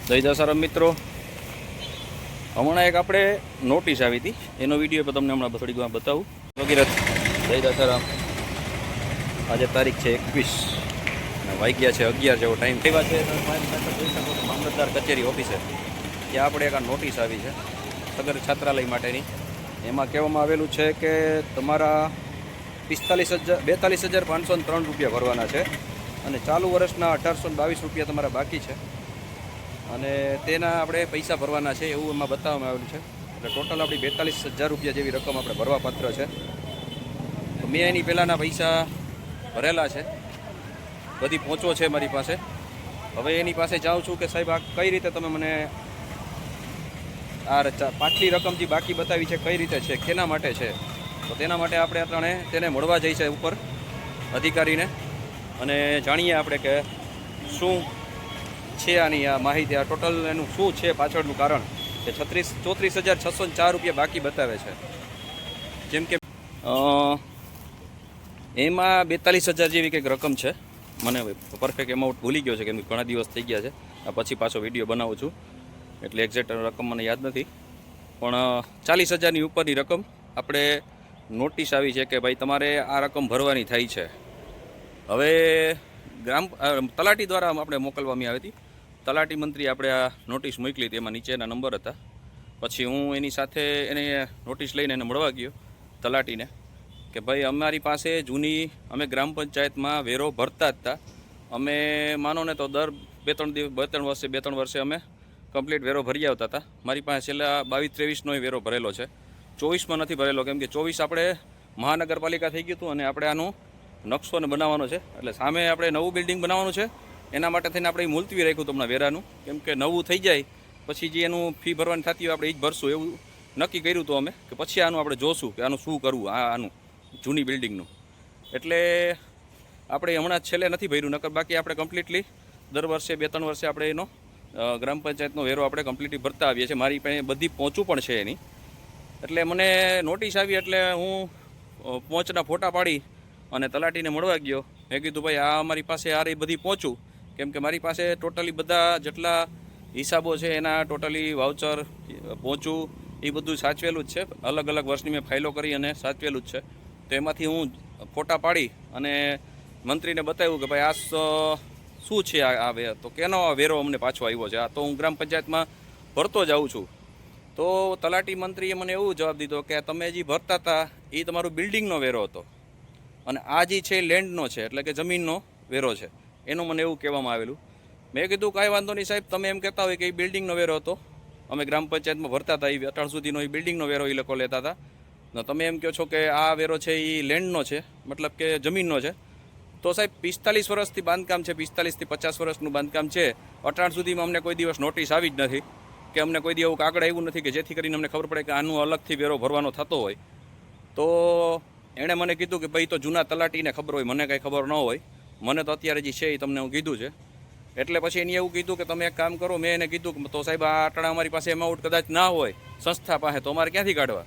જય દશરમ મિત્રો, હમણાં એક આપણે નોટિસ આવી હતી, એનો વિડીયો પણ તમને હમણાં થોડીક વાર બતાવું. ભગીરથ, જય દશરમ. આજે તારીખ છે 21 અને વાગ્યા છે 11 જેવો ટાઈમ થયા છે. જોઈ શકો છો મામલતદાર કચેરી ઓફિસે ત્યાં આપણે એક આ નોટિસ આવી છે સદર છાત્રાલય માટેની. એમાં કહેવામાં આવેલું છે કે તમારા 42,503 રૂપિયા ભરવાના છે અને ચાલુ વર્ષના 1,822 રૂપિયા તમારા બાકી છે અને તેના આપણે પૈસા ભરવાના છે એવું એમાં બતાવવામાં આવેલું છે. એટલે ટોટલ આપણી 42,000 રૂપિયા જેવી રકમ આપણે ભરવા પાત્ર છે. તો મેં એની પહેલાંના પૈસા ભરેલા છે, બધી પહોંચો છે મારી પાસે. હવે એની પાસે જાઉં છું કે સાહેબ આ કઈ રીતે તમે મને આ પાછલી રકમ જે બાકી બતાવી છે કઈ રીતે છે, કેના માટે છે. તો તેના માટે આપણે અટાણે તેને મળવા જઈ છે ઉપર અધિકારીને અને જાણીએ આપણે કે શું છે આની આ માહિતી, આ ટોટલ એનું શું છે પાછળનું કારણ કે 34,604 રૂપિયા બાકી બતાવે છે. જેમ કે એમાં 42,000 જેવી કંઈક રકમ છે. મને પરફેક્ટ એમાઉન્ટ ભૂલી ગયો છે કેમ કે ઘણા દિવસ થઈ ગયા છે. આ પછી પાછો વિડીયો બનાવું છું એટલે એક્ઝેક્ટ રકમ મને યાદ નથી, પણ 40,000ની ઉપરની રકમ આપણે નોટિસ આવી છે કે ભાઈ તમારે આ રકમ ભરવાની થાય છે. હવે તલાટી દ્વારા આપણે મોકલવામાં આવી હતી. તલાટી મંત્રી આપણે આ નોટિસ મોકલી હતી, એમાં નીચેના નંબર હતા. પછી હું એની સાથે એને નોટિસ લઈને એને મળવા ગયો તલાટીને કે ભાઈ અમારી પાસે જૂની અમે ગ્રામ પંચાયતમાં વેરો ભરતા જ હતા. અમે માનો ને તો દર બે ત્રણ વર્ષે અમે કમ્પ્લીટ વેરો ભરી આવતા હતા. મારી પાસે છેલ્લા 22-23નો વેરો ભરેલો છે. 24માં નથી ભરેલો કેમ કે 24 આપણે મહાનગરપાલિકા થઈ ગયું હતું અને આપણે આનો નકશો બનાવવાનો છે. એટલે સામે આપણે નવું બિલ્ડિંગ બનાવવાનું છે. એના માટે થઈને આપણે મુલતવી રાખ્યું હતું હમણાં વેરાનું, કેમ કે નવું થઈ જાય પછી જે એનું ફી ભરવાની થતી હોય આપણે એ જ ભરશું એવું નક્કી કર્યું હતું અમે કે પછી આનું આપણે જોશું કે આનું શું કરવું આનું જૂની બિલ્ડિંગનું. એટલે આપણે હમણાં છેલ્લે નથી ભર્યું, નકર બાકી આપણે કમ્પ્લીટલી દર વર્ષે 2-3 વર્ષે આપણે એનો ગ્રામ પંચાયતનો વેરો આપણે કમ્પ્લીટલી ભરતા આવીએ છીએ. મારી પાસે બધી પહોંચું પણ છે એની. એટલે મને નોટિસ આવી એટલે હું પહોંચના ફોટા પાડી અને તલાટીને મળવા ગયો. મેં કીધું ભાઈ આ અમારી પાસે આ રહી બધી પહોંચું, કેમ કે મારી પાસે ટોટલી બધા જેટલા હિસાબો છે એના ટોટલી વાઉચર પહોંચું એ બધું સાચવેલું જ છે. અલગ અલગ વર્ષની મેં ફાઇલો કરી અને સાચવેલું જ છે. તો એમાંથી હું ફોટા પાડી અને મંત્રીને બતાવ્યું કે ભાઈ આ શું છે આ વેરો, તો કેનો વેરો અમને પાછો આવ્યો છે. આ તો હું ગ્રામ પંચાયતમાં ભરતો જ આવું છું. તો તલાટી મંત્રીએ મને એવું જવાબ દીધો કે તમે જે ભરતા હતા એ તમારું બિલ્ડિંગનો વેરો હતો અને આ જે છે લેન્ડનો છે, એટલે કે જમીનનો વેરો છે, એનું મને એવું કહેવામાં આવેલું. મેં કીધું કાંઈ વાંધો નહીં સાહેબ, તમે એમ કહેતા હોય કે એ બિલ્ડિંગનો વેરો હતો, અમે ગ્રામ પંચાયતમાં ભરતા હતા, એ અટાણ સુધીનો એ બિલ્ડિંગનો વેરો એ લોકો લેતા હતા. તમે એમ કહો છો કે આ વેરો છે એ લેન્ડનો છે, મતલબ કે જમીનનો છે. તો સાહેબ 45 વર્ષથી બાંધકામ છે, 45 થી 50 વર્ષનું બાંધકામ છે. અટાણ સુધીમાં અમને કોઈ દિવસ નોટિસ આવી જ નથી કે અમને કોઈ દિવસ એવું કાગળ આવ્યું નથી કે જેથી કરીને અમને ખબર પડે કે આનું અલગથી વેરો ભરવાનો થતો હોય. તો એણે મને કીધું કે ભાઈ તો જૂના તલાટીને ખબર હોય, મને કાંઈ ખબર ન હોય, મને તો અત્યારે જે છે એ તમને હું કીધું છે. એટલે પછી એને એવું કીધું કે તમે એક કામ કરો. મેં એને કીધું કે તો સાહેબ આ અટાણા અમારી પાસે એમાઉન્ટ કદાચ ના હોય સંસ્થા પાસે, તો અમારે ક્યાંથી કાઢવા.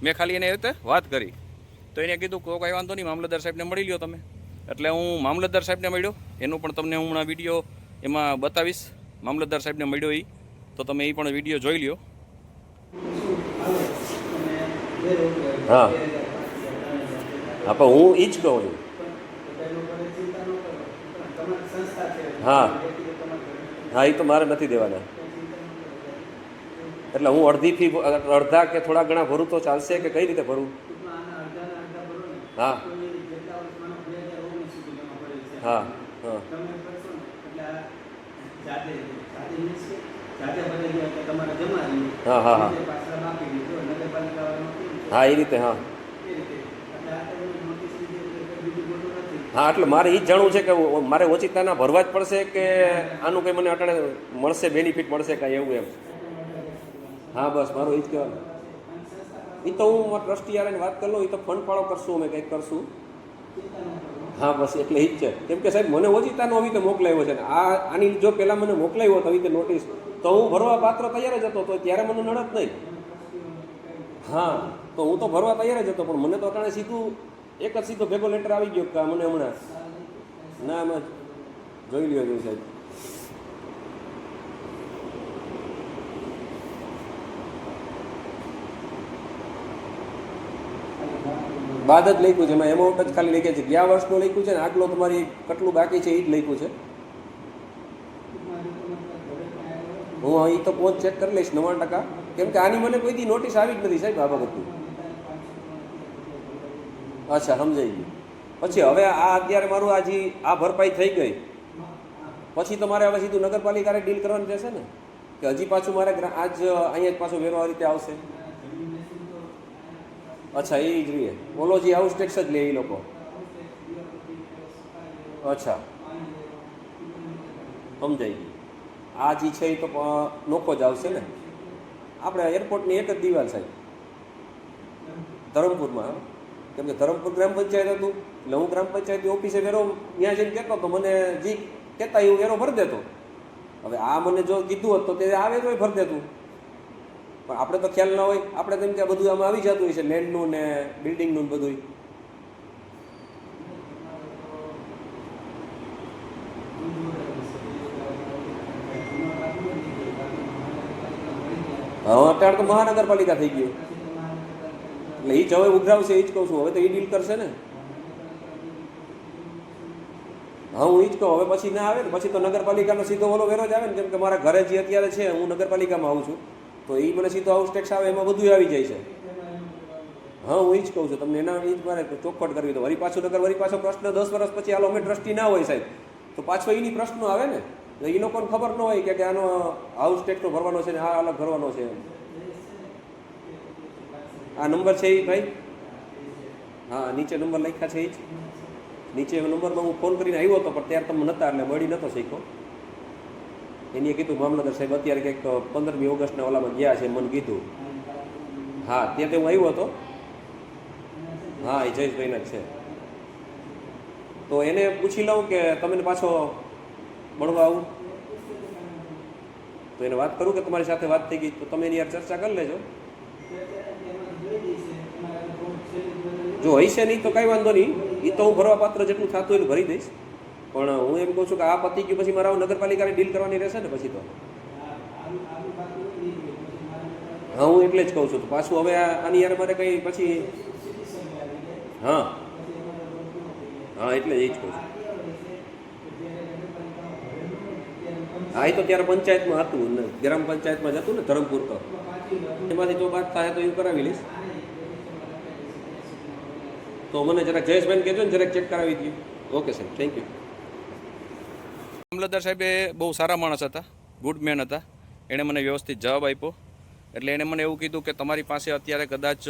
મેં ખાલી એને એ રીતે વાત કરી. તો એને કીધું કોઈ કાંઈ વાંધો નહીં, મામલતદાર સાહેબને મળી લ્યો તમે. એટલે હું મામલતદાર સાહેબને મળ્યો, એનું પણ તમને હું હમણાં વિડીયો એમાં બતાવીશ. મામલતદાર સાહેબને મળ્યો એ, તો તમે એ પણ વિડીયો જોઈ લ્યો. હા હા, પણ હું એ જ કહું છું. હા હા, એ તો મારે નથી દેવાના. એટલે હું અડધી ફી, અડધા કે થોડા ઘણા ભરું તો ચાલશે કે કઈ રીતે ભરું? હા હા હા હા હા હા હા, એ રીતે. હા હા, એટલે મારે એ જ જાણવું છે કે મારે ઓચિતાના ભરવા જ પડશે કે આનું કંઈ મને અટાણે મળશે, બેનિફિટ મળશે કાંઈ એવું એમ? હા બસ મારું એ જ કહેવાનું. એ તો હું મારા ટ્રસ્ટી યાર વાત કરી લઉં, એ તો ફંડ ફાળો કરશું, અમે કંઈક કરશું. હા બસ એટલે એ જ છે. કેમ કે સાહેબ મને ઓચિતાનો આવી રીતે મોકલાવ્યો છે ને આની જો પહેલાં મને મોકલાવ્યો હતો આવી રીતે નોટિસ, તો હું ભરવા પાત્ર તૈયાર જ હતો, તો ત્યારે મને નડત નહીં. હા, તો હું તો ભરવા તૈયાર જ હતો, પણ મને તો અટાણે સીધું એક જ સીધો ભેગો લેટર આવી ગયો કે મને હમણાં ના એમાં જોઈ લ્યો સાહેબ. બાદ જ લખ્યું છે, એમાં એમાઉન્ટ જ ખાલી લખ્યા છે. ગયા વર્ષનું લખ્યું છે ને આટલો તમારી કેટલું બાકી છે એ જ લખ્યું છે. હું અહીં તો પહોંચ ચેક કરી લઈશ 90%, કેમ કે આની મને કોઈ દી નોટિસ આવી જ નથી સાહેબ આ બાબતની. અચ્છા, સમજાઈ ગયું. પછી હવે આ અત્યારે મારું આ ભરપાઈ થઈ ગઈ પછી તમારે હવે સીધું નગરપાલિકાને ડીલ કરવાની રહેશે ને, કે હજી પાછું મારે આજ અહીંયા જ પાછો વેરો આ રીતે આવશે? અચ્છા, એ જ રહીએ. ઓલો જે હાઉસ ટેક્સ જ લે એ લોકો. અચ્છા, સમજાઈ ગયું. આ જે છે એ તો નોખો જ આવશે ને. આપણે એરપોર્ટની એક જ દિવાલ સાહેબ ધરમપુરમાં, કેમ કે ધરમપુર ગ્રામ પંચાયત હતું એટલે હું ગ્રામ પંચાયતની ઓફિસે વેરો ત્યાં જઈને કહેતો તો મને જે કહેતા એવું વેરો ભરી દેતો. હવે આ મને જો કીધું હોત તો તે આ વેરો ભરી દેતું, પણ આપણે તો ખ્યાલ ના હોય. આપણે તેમ કે બધું આમાં આવી જતું હોય છે, લેન્ડનું ને બિલ્ડિંગનું ને બધું. હા, અત્યારે તો મહાનગરપાલિકા થઈ ગયું એટલે એ જ હવે ઉઘરાવશે, એ જ કહું છું. હવે તો એ ડીલ કરશે ને. હા, હું એ જ કહું. હવે પછી ના આવે ને, પછી તો નગરપાલિકાનો સીધો ઓલો વેરો જ આવે ને, કેમ કે મારા ઘરે જે અત્યારે છે હું નગરપાલિકામાં આવું છું તો એ મને સીધો હાઉસ ટેક્સ આવે, એમાં બધું આવી જાય છે. હા, હું એ જ કહું છું તમને. એના એ જ મારે ચોખવટ કરવી. તો વળી પાછો પ્રશ્ન 10 વર્ષ પછી હાલો અમે ટ્રસ્ટી ના હોય સાહેબ તો પાછો એની પ્રશ્નો આવે ને. એ લોકોને ખબર ન હોય કે આનો હાઉસ ટેક્સનો ભરવાનો છે ને આ અલગ ભરવાનો છે. આ નંબર છે એ ભાઈ? હા, નીચે નંબર લખ્યા છે એ જ. નીચે નંબરમાં હું ફોન કરીને આવ્યો હતો પણ ત્યારે તમે નહોતા એટલે મળી નહોતો શીખો. એને કીધું મામલતદાર સાહેબ અત્યારે કંઈક 15મી ઓગસ્ટના ઓલામાં ગયા છે મને કીધું. હા, ત્યાં હું આવ્યો હતો. હા, એ જયેશભાઈના જ છે. તો એને પૂછી લઉં કે તમે પાછો મળવા આવું તો એને વાત કરું કે તમારી સાથે વાત થઈ ગઈ તો તમે એની યાર ચર્ચા કરી લેજો. જો હશે નહીં તો કાંઈ વાંધો નહીં, એ તો હું ભરવા પાત્ર જેટલું થતું હોય ભરી દઈશ. પણ હું એમ કહું છું કે આ પતી ગયું પછી મારે નગરપાલિકાની ડીલ કરવાની રહેશે ને પછી તો. હા, હું એટલે જ કહું છું. તો પાછું હવે આની યાર મારે કંઈ પછી હા હા એટલે જ એ જ કહું છું. હા, એ તો ત્યારે પંચાયતમાં હતું ને, ગ્રામ પંચાયતમાં જ હતું ને ધરમપુર. તો એમાંથી જો વાત થાય તો એવું કરાવી લઈશ. તો મને જરાક જયેશભાઈને કહેજો ને, જરાક ચેક કરાવી દઈએ. ઓકે સાહેબ, થેન્ક યુ. મામલતદાર સાહેબે બહુ સારા માણસ હતા, ગુડ મેન હતા. એણે મને વ્યવસ્થિત જવાબ આપ્યો. એટલે એણે મને એવું કીધું કે તમારી પાસે અત્યારે કદાચ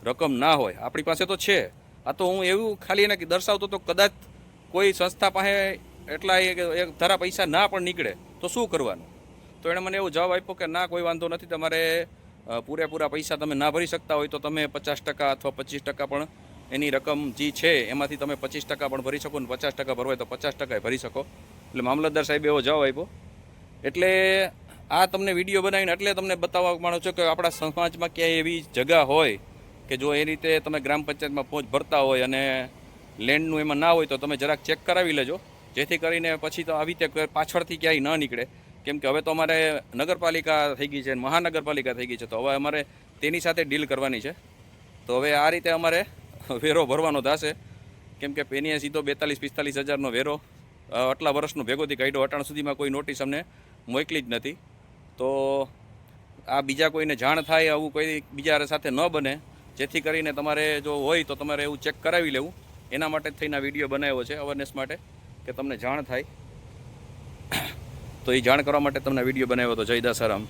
રકમ ના હોય, આપણી પાસે તો છે. આ તો હું એવું ખાલી એને દર્શાવતો તો કદાચ કોઈ સંસ્થા પાસે એટલા એક ધારા પૈસા ના પણ નીકળે તો શું કરવાનું. તો એણે મને એવો જવાબ આપ્યો કે ના, કોઈ વાંધો નથી, તમારે પૂરેપૂરા પૈસા તમે ના ભરી શકતા હોય તો તમે 50% અથવા 25% પણ એની રકમ જે છે એમાંથી તમે 25% પણ ભરી શકો ને 50% ભરવાય તો 50% ભરી શકો. એટલે મામલતદાર સાહેબે એવો જવાબ આપ્યો. એટલે આ તમને વિડીયો બનાવીને એટલે તમને બતાવવા માંગુ છું કે આપણા સમાજમાં ક્યાંય એવી જગ્યા હોય કે જો એ રીતે તમે ગ્રામ પંચાયતમાં પહોંચ ભરતા હોય અને લેન્ડનું એમાં ના હોય તો તમે જરાક ચેક કરાવી લેજો, જેથી કરીને પછી તો આવી રીતે પાછળથી ક્યાંય ન નીકળે. કેમ કે હવે તો અમારે નગરપાલિકા થઈ ગઈ છે, મહાનગરપાલિકા થઈ ગઈ છે, તો હવે અમારે તેની સાથે ડીલ કરવાની છે. તો હવે આ રીતે અમારે વેરો ભરવાનો થશે. કેમ કે એની સીધો 42-45 હજારનો વેરો આટલા વર્ષનો ભેગોથી કાઢ્યો. અટાણ સુધીમાં કોઈ નોટિસ અમને મોકલી જ નથી. તો આ બીજા કોઈને જાણ થાય, આવું કોઈ બીજા સાથે ન બને, જેથી કરીને તમારે જો હોય તો તમારે એવું ચેક કરાવી લેવું. એના માટે જ થઈને આ વિડીયો બનાવ્યો છે, અવેરનેસ માટે, કે તમને જાણ થાય. તો એ જાણ કરવા માટે તમને વિડીયો બનાવ્યો હતો. જય દાસારામ.